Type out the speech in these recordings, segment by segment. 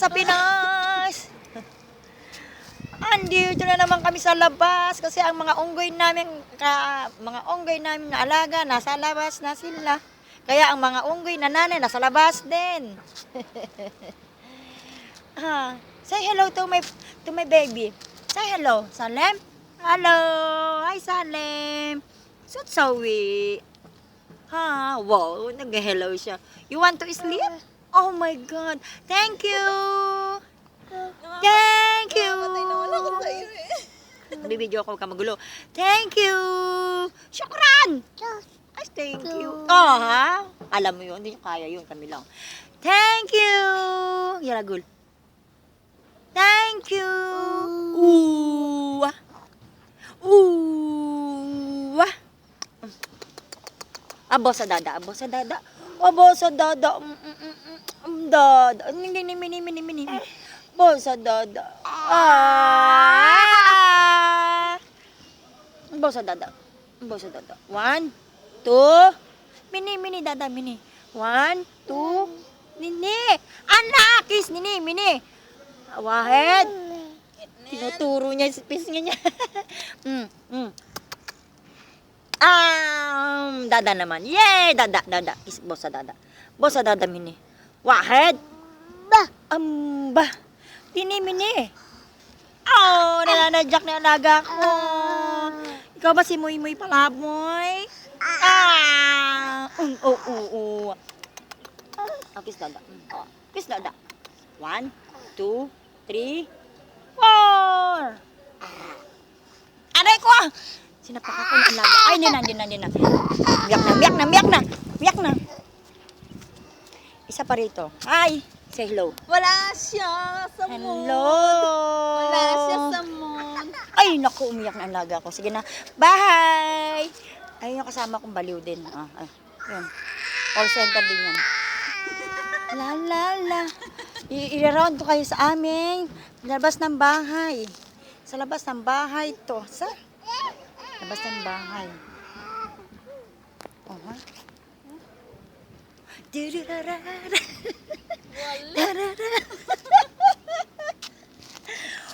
sa Pinas. Andito na naman kami sa labas kasi ang mga unggoy namin na alaga nasa labas na sila. Kaya ang mga unggoy na nanay nasa labas din. Say hello to my baby. Say hello, Salem. Hello. Hi, Salem. So sweet. Wow, nag-hello siya. You want to sleep? Oh my God. Thank you. Thank you. Bibidyo ako ka magulo. Thank you. Syukran. Ay, thank you. Alam mo yun, hindi niya kaya yun. Kami lang. Thank you. Yaragul. Thank you. Ooh. Ooh. Abo sa dada. Abo sa dada. Abo sa dada. Dada. Mini. Abo sa dada. Abo sa dada. Abo sa dada. 1, 2. Mini dada. Mini. 1, 2. Nini. Anak. Kiss. Mini. Wahid. Tinuturo niya yung pisngi niya. Dada naman. Yay! Dada. Boss sa dada. Boss sa dada, mini. Wahid. Ba. Mini. Oh, nananadyak na alaga ko. Ikaw ba si Muy Palaboy? Kiss dada. Kiss dada. 1, 2, 3, 4. Aray ko! Sinapak ako ng alaga. Ay, hindi na. Miyak na. Isa pa rito. Hi. Say hello. Wala siya sa mood. Hello. Wala siya sa mood. Ay, naku, umiyak na alaga ko. Sige na. Bye! Ayun yung kasama kong baliw din. Yun. Call center din yan. La. I-round ko kayo sa amin. Labas ng bahay. Sa labas ng bahay to. Sa labas ng bahay.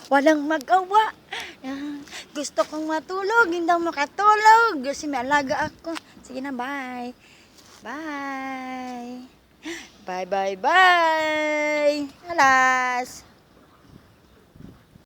Walang magawa. Gusto kong matulog, hindi ako makatulog. Kasi may alaga ako. Sige na, bye. Bye. Bye. Alas.